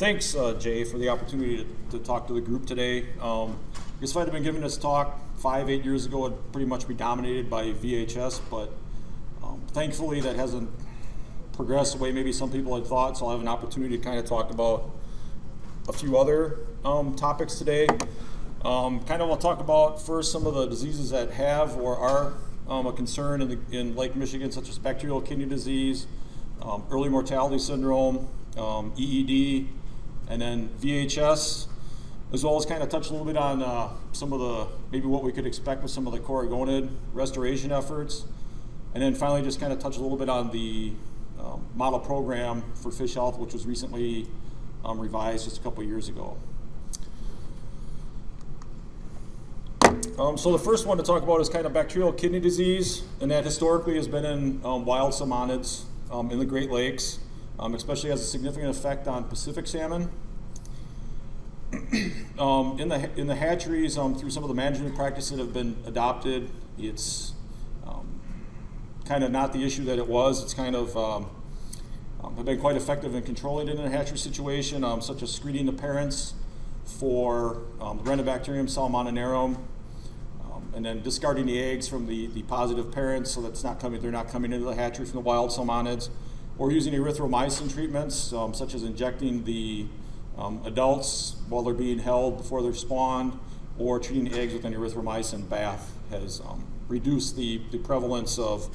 Thanks, Jay, for the opportunity to talk to the group today. I guess if I'd have been given this talk 5-8 years ago, it'd pretty much be dominated by VHS, but thankfully that hasn't progressed the way maybe some people had thought, so I'll have an opportunity to kind of talk about a few other topics today. I'll talk about first some of the diseases that have or are a concern in Lake Michigan, such as bacterial kidney disease, early mortality syndrome, EED, and then VHS, as well as kind of touch a little bit on some of the, maybe what we could expect with some of the coragonid restoration efforts, and then finally just kind of touch a little bit on the model program for fish health, which was recently revised just a couple years ago. So the first one to talk about is kind of bacterial kidney disease, and that historically has been in wild salmonids in the Great Lakes, especially has a significant effect on Pacific salmon. In the hatcheries, through some of the management practices that have been adopted, it's kind of not the issue that it was. It's kind of have been quite effective in controlling it in a hatchery situation, such as screening the parents for Renobacterium salmoninarum, and then discarding the eggs from the positive parents, so that's they're not coming into the hatchery from the wild salmonids, or using erythromycin treatments, such as injecting the adults while they're being held before they're spawned, or treating eggs with an erythromycin bath has reduced the prevalence of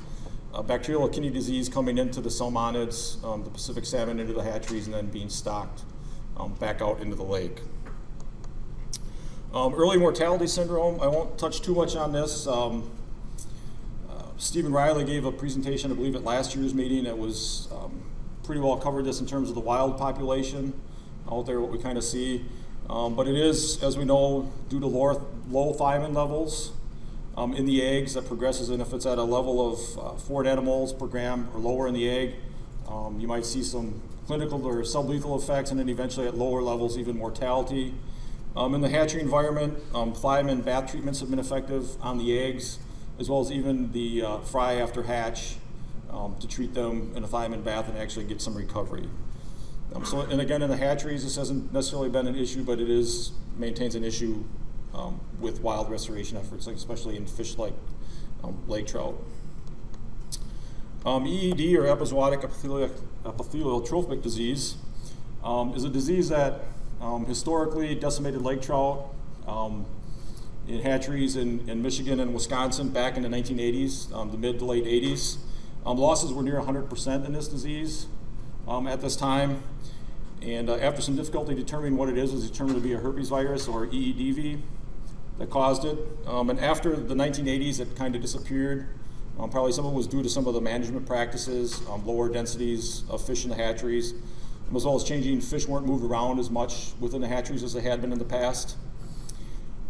bacterial kidney disease coming into the salmonids, the Pacific salmon into the hatcheries, and then being stocked back out into the lake. Early mortality syndrome, I won't touch too much on this. Stephen Riley gave a presentation, I believe, at last year's meeting that was pretty well covered this in terms of the wild population out there, what we kind of see. But it is, as we know, due to low thiamine levels in the eggs that progresses, and if it's at a level of 4 nanomoles per gram or lower in the egg, you might see some clinical or sublethal effects, and then eventually at lower levels even mortality. In the hatchery environment, thiamine bath treatments have been effective on the eggs, as well as even the fry after hatch to treat them in a thiamine bath and actually get some recovery. And again, in the hatcheries, this hasn't necessarily been an issue, but it maintains an issue with wild restoration efforts, especially in fish like lake trout. EED, or epizootic epithelial trophic disease, is a disease that historically decimated lake trout in hatcheries in Michigan and Wisconsin back in the 1980s, the mid to late 80s. Losses were near 100% in this disease at this time. And after some difficulty determining what it is, it was determined to be a herpes virus, or EEDV, that caused it. And after the 1980s, it kind of disappeared. Probably some of it was due to some of the management practices, lower densities of fish in the hatcheries, as well as changing. Fish weren't moved around as much within the hatcheries as they had been in the past.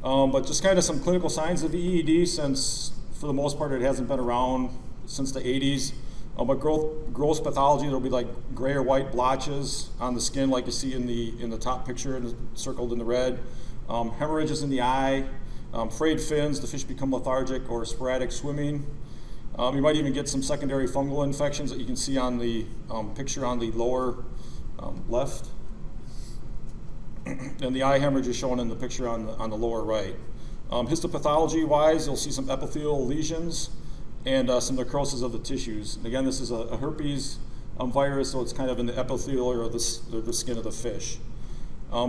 But just kind of some clinical signs of EED, since for the most part it hasn't been around since the 80s. But gross pathology, there'll be like gray or white blotches on the skin, like you see in the top picture, circled in the red. Hemorrhages in the eye, frayed fins, the fish become lethargic or sporadic swimming. You might even get some secondary fungal infections that you can see on the picture on the lower left. And the eye hemorrhage is shown in the picture on the lower right. Histopathology-wise, you'll see some epithelial lesions and some necrosis of the tissues. And again, this is a herpes virus, so it's kind of in the epithelial or the skin of the fish.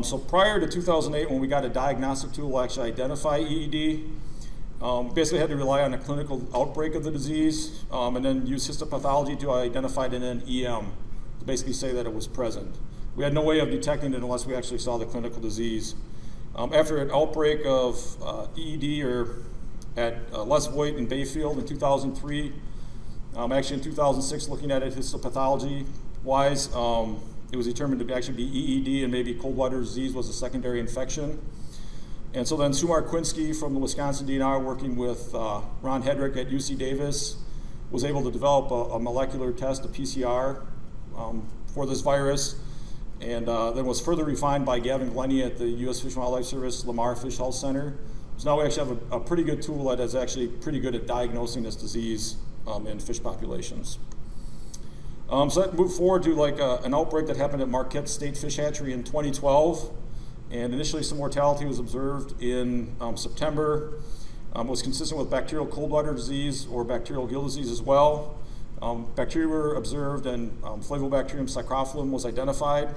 So prior to 2008, when we got a diagnostic tool to actually identify EED, basically had to rely on a clinical outbreak of the disease, and then use histopathology to identify it in an EM to basically say that it was present. We had no way of detecting it unless we actually saw the clinical disease. After an outbreak of EED at Les Voigt in Bayfield in 2003, actually in 2006, looking at it histopathology-wise, it was determined to actually be EED, and maybe cold water disease was a secondary infection. And so then Sumar Quinsky from the Wisconsin DNR, working with Ron Hedrick at UC Davis, was able to develop a molecular test, a PCR, for this virus, and then was further refined by Gavin Glennie at the U.S. Fish and Wildlife Service Lamar Fish Health Center. So now we actually have a pretty good tool that is actually pretty good at diagnosing this disease in fish populations. So that moved forward to like an outbreak that happened at Marquette State Fish Hatchery in 2012. And initially some mortality was observed in September. It was consistent with bacterial cold water disease or bacterial gill disease as well. Bacteria were observed and Flavobacterium psychrophyllum was identified.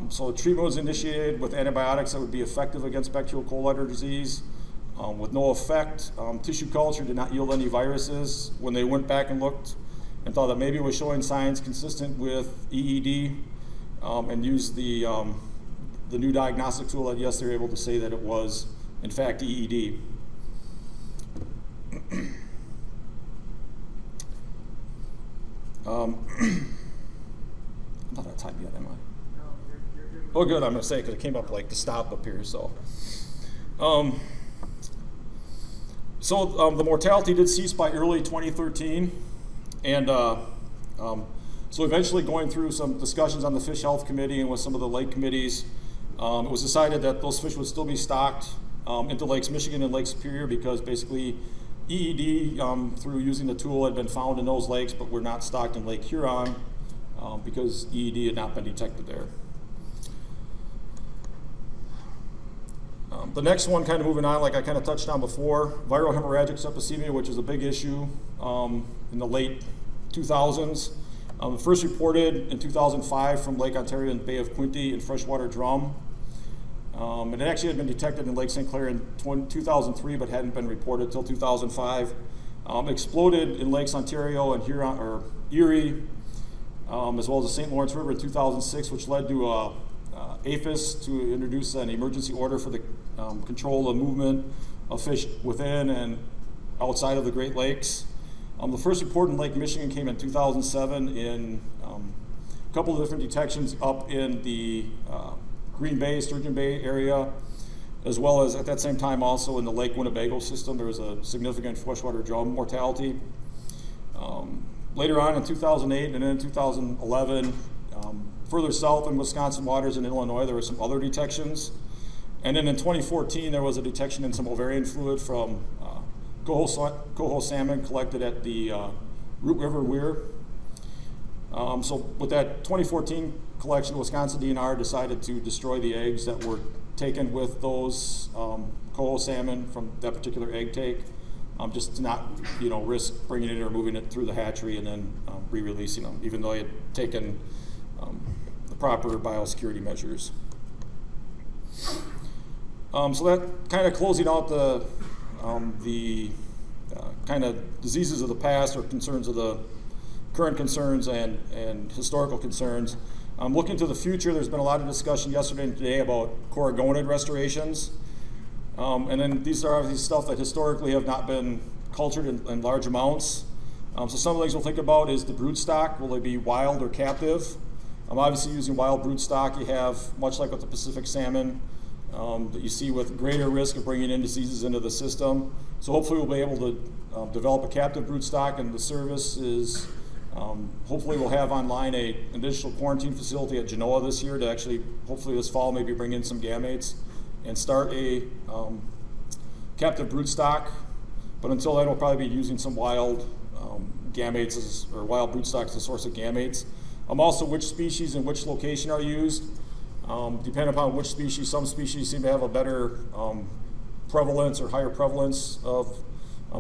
So treatment was initiated with antibiotics that would be effective against bacterial cold water disease. With no effect, tissue culture did not yield any viruses. When they went back and looked and thought that maybe it was showing signs consistent with EED and used the new diagnostic tool, that yes, they were able to say that it was in fact EED. I'm not out of time yet, am I? Oh, good. I'm going to say because it came up like to stop up here. So, the mortality did cease by early 2013, and so eventually, going through some discussions on the Fish Health Committee and with some of the lake committees, it was decided that those fish would still be stocked into Lakes Michigan and Lake Superior because basically EED through using the tool had been found in those lakes, but were not stocked in Lake Huron because EED had not been detected there. The next one, kind of moving on, like I kind of touched on before, viral hemorrhagic septicemia, which is a big issue in the late 2000s. First reported in 2005 from Lake Ontario and Bay of Quinte in freshwater drum. And it actually had been detected in Lake St. Clair in 2003, but hadn't been reported until 2005. Exploded in Lakes Ontario and Huron, or Erie, as well as the St. Lawrence River in 2006, which led to APHIS to introduce an emergency order for the control of movement of fish within and outside of the Great Lakes. The first report in Lake Michigan came in 2007 in a couple of different detections up in the Green Bay, Sturgeon Bay area, as well as at that same time also in the Lake Winnebago system. There was a significant freshwater drum mortality. Later on in 2008 and then in 2011, further south in Wisconsin waters in Illinois, there were some other detections. And then in 2014, there was a detection in some ovarian fluid from coho salmon collected at the Root River Weir. So with that 2014 collection, the Wisconsin DNR decided to destroy the eggs that were taken with those coho salmon from that particular egg take, just to not risk bringing it or moving it through the hatchery and then re-releasing them, even though I had taken the proper biosecurity measures. So that kind of closing out the kind of diseases of the past or concerns of the current concerns and historical concerns. Looking to the future, there's been a lot of discussion yesterday and today about coragonid restorations. And then these are obviously stuff that historically have not been cultured in large amounts. So some of the things we'll think about is the brood stock. Will they be wild or captive? Obviously using wild brood stock, you have, much like with the Pacific salmon, that you see with greater risk of bringing in diseases into the system. So hopefully we'll be able to develop a captive brood stock, and the service is, hopefully we'll have online an additional quarantine facility at Genoa this year to actually, hopefully this fall, maybe bring in some gametes and start a captive brood stock. But until then, we'll probably be using some wild gametes or wild brood stock as a source of gametes. Also, which species and which location are used. Depending upon which species, some species seem to have a better prevalence or higher prevalence of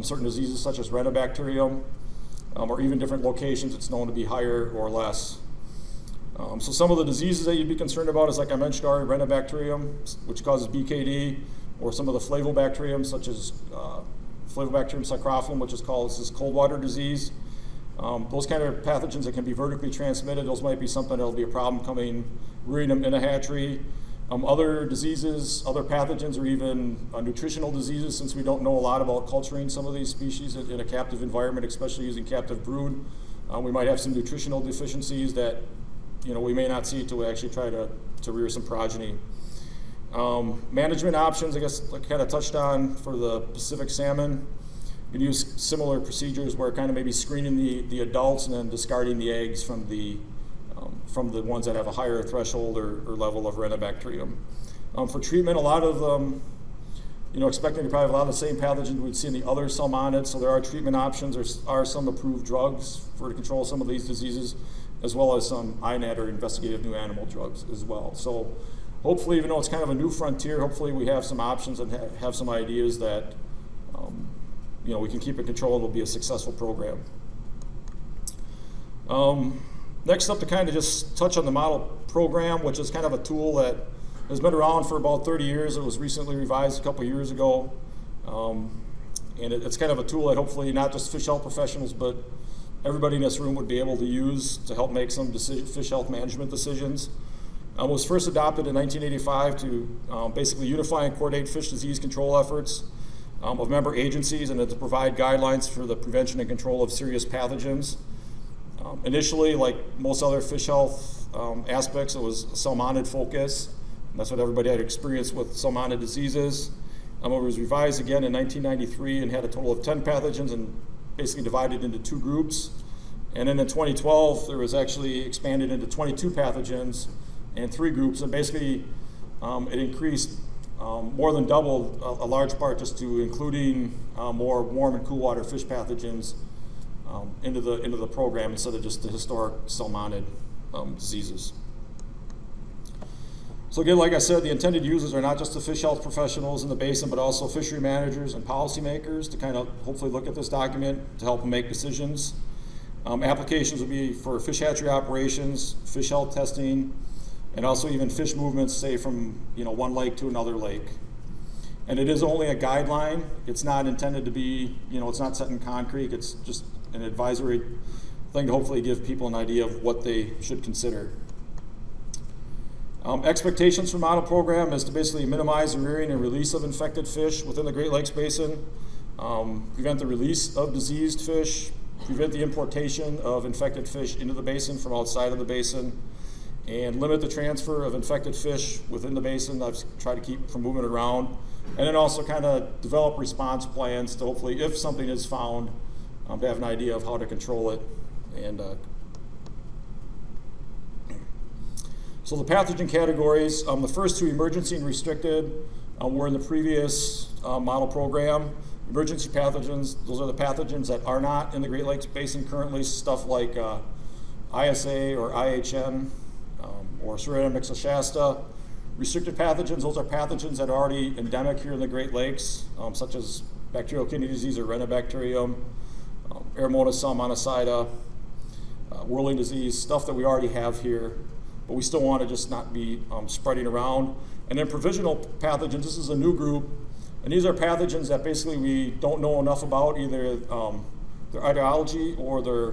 certain diseases such as Renobacterium, or even different locations it's known to be higher or less. So some of the diseases that you'd be concerned about is, like I mentioned already, Renobacterium, which causes BKD, or some of the Flavobacterium, such as Flavobacterium psychrophyllum, which is called this cold water disease. Those kind of pathogens that can be vertically transmitted, those might be something that'll be a problem rearing them in a hatchery. Other diseases, other pathogens, or even nutritional diseases, since we don't know a lot about culturing some of these species in a captive environment, especially using captive brood. We might have some nutritional deficiencies that we may not see until we actually try to rear some progeny. Management options, I guess, like I kind of touched on for the Pacific salmon. You can use similar procedures where kind of maybe screening the adults and then discarding the eggs from the ones that have a higher threshold or level of Renobacterium. For treatment, a lot of expecting to probably have a lot of the same pathogens we'd see in the other salmonid. So there are treatment options. There are some approved drugs to control some of these diseases, as well as some INAD or investigative new animal drugs as well. So hopefully, even though it's kind of a new frontier, hopefully we have some options and have some ideas that we can keep in control. It'll be a successful program. Next up, to kind of just touch on the model program, which is kind of a tool that has been around for about 30 years. It was recently revised a couple years ago. And it's kind of a tool that hopefully not just fish health professionals, but everybody in this room would be able to use to help make some fish health management decisions. It was first adopted in 1985 to basically unify and coordinate fish disease control efforts of member agencies, and to provide guidelines for the prevention and control of serious pathogens. Initially, like most other fish health aspects, it was a salmonid focus. That's what everybody had experience with salmonid diseases. It was revised again in 1993 and had a total of 10 pathogens and basically divided into 2 groups. And then in 2012, there was actually expanded into 22 pathogens and 3 groups. And basically, it increased more than doubled, a large part just to including more warm and cool water fish pathogens into the program instead of just the historic salmonid diseases. So again, like I said, the intended users are not just the fish health professionals in the basin, but also fishery managers and policymakers to kind of hopefully look at this document to help them make decisions. Applications would be for fish hatchery operations, fish health testing, and also even fish movements, say from one lake to another lake. And it is only a guideline. It's not intended to be, it's not set in concrete. It's just an advisory thing to hopefully give people an idea of what they should consider. Expectations for model program is to basically minimize the rearing and release of infected fish within the Great Lakes Basin, prevent the release of diseased fish, prevent the importation of infected fish into the basin from outside of the basin, and limit the transfer of infected fish within the basin. I've tried to keep from moving around. And then also kind of develop response plans to hopefully, if something is found, to have an idea of how to control it. And so the pathogen categories, the first 2, emergency and restricted, were in the previous model program. Emergency pathogens, those are the pathogens that are not in the Great Lakes Basin currently, stuff like ISA or IHN or Serratia mixoshasta. Restricted pathogens, those are pathogens that are already endemic here in the Great Lakes, such as bacterial kidney disease or Renobacterium, Aeromonas salmonicida, whirling disease, stuff that we already have here, but we still want to just not be spreading around. And then provisional pathogens, this is a new group, and these are pathogens that basically we don't know enough about, either their etiology or their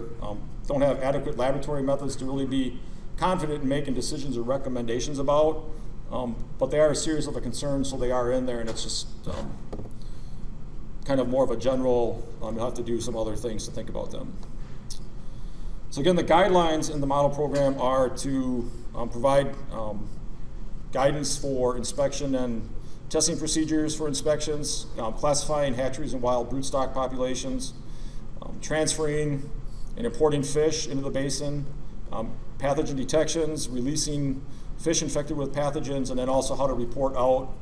don't have adequate laboratory methods to really be confident in making decisions or recommendations about. But they are serious of a concern, so they are in there, and it's just kind of more of a general, you'll have to do some other things to think about them. So again, the guidelines in the model program are to provide guidance for inspection and testing procedures for inspections, classifying hatcheries and wild broodstock populations, transferring and importing fish into the basin, pathogen detections, releasing fish infected with pathogens, and then also how to report out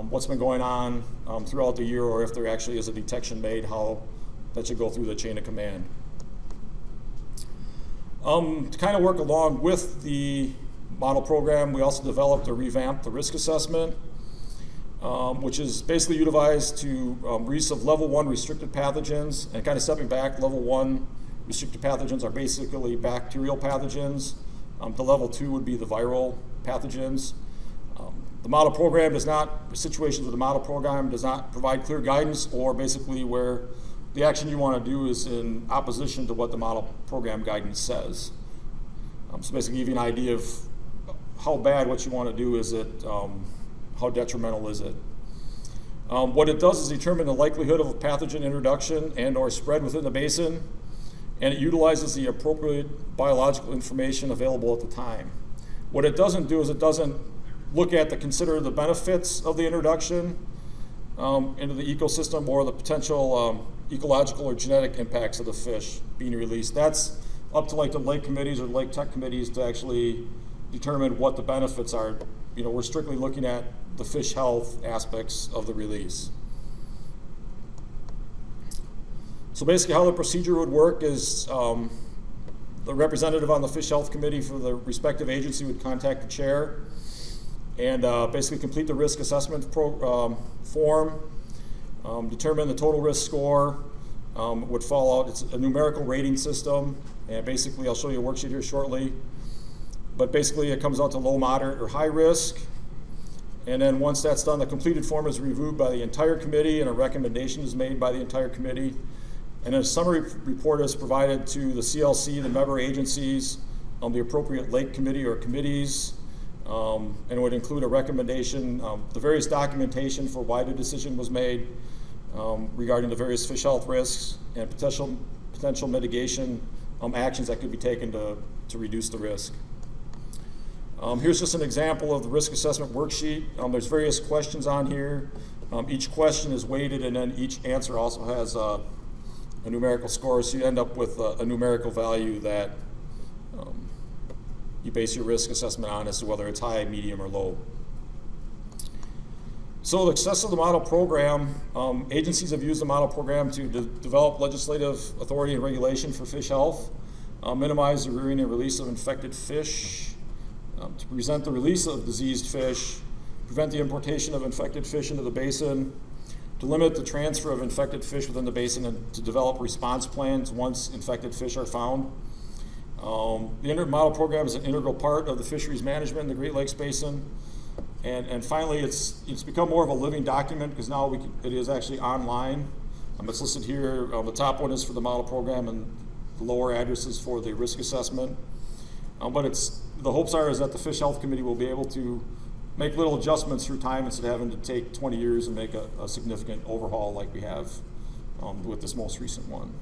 what's been going on throughout the year, or if there actually is a detection made, how that should go through the chain of command. To kind of work along with the model program, we also developed or revamped the risk assessment, which is basically utilized to release of level 1 restricted pathogens. And kind of stepping back, level 1 restricted pathogens are basically bacterial pathogens. The level 2 would be the viral pathogens. The model program does not, situations with the model program does not provide clear guidance, or basically where the action you want to do is in opposition to what the model program guidance says. So basically give you an idea of how bad what you want to do is it, how detrimental is it. What it does is determine the likelihood of a pathogen introduction and or spread within the basin, and it utilizes the appropriate biological information available at the time. What it doesn't do is it doesn't look at consider the benefits of the introduction into the ecosystem, or the potential ecological or genetic impacts of the fish being released. That's up to like the lake committees or lake tech committees to actually determine what the benefits are we're strictly looking at the fish health aspects of the release. So basically how the procedure would work is the representative on the Fish Health Committee for the respective agency would contact the chair and basically complete the risk assessment form, determine the total risk score, would fall out. It's a numerical rating system, and basically I'll show you a worksheet here shortly. But basically it comes out to low, moderate, or high risk. And then once that's done, the completed form is reviewed by the entire committee and a recommendation is made by the entire committee. And a summary report is provided to the CLC, the member agencies, the appropriate lake committee or committees, and it would include a recommendation, the various documentation for why the decision was made regarding the various fish health risks and potential mitigation actions that could be taken to reduce the risk. Here's just an example of the risk assessment worksheet. There's various questions on here. Each question is weighted, and then each answer also has a numerical score, so you end up with a numerical value that you base your risk assessment on as to whether it's high, medium, or low. So the success of the model program, agencies have used the model program to develop legislative authority and regulation for fish health, minimize the rearing and release of infected fish, to prevent the release of diseased fish, prevent the importation of infected fish into the basin, to limit the transfer of infected fish within the basin, and to develop response plans once infected fish are found. The model program is an integral part of the fisheries management in the Great Lakes Basin. And finally, it's become more of a living document because now it is actually online. It's listed here. The top one is for the model program and the lower address is for the risk assessment. But the hopes is that the Fish Health Committee will be able to make little adjustments through time instead of having to take 20 years and make a significant overhaul like we have with this most recent one.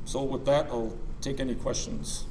So with that, I'll take any questions.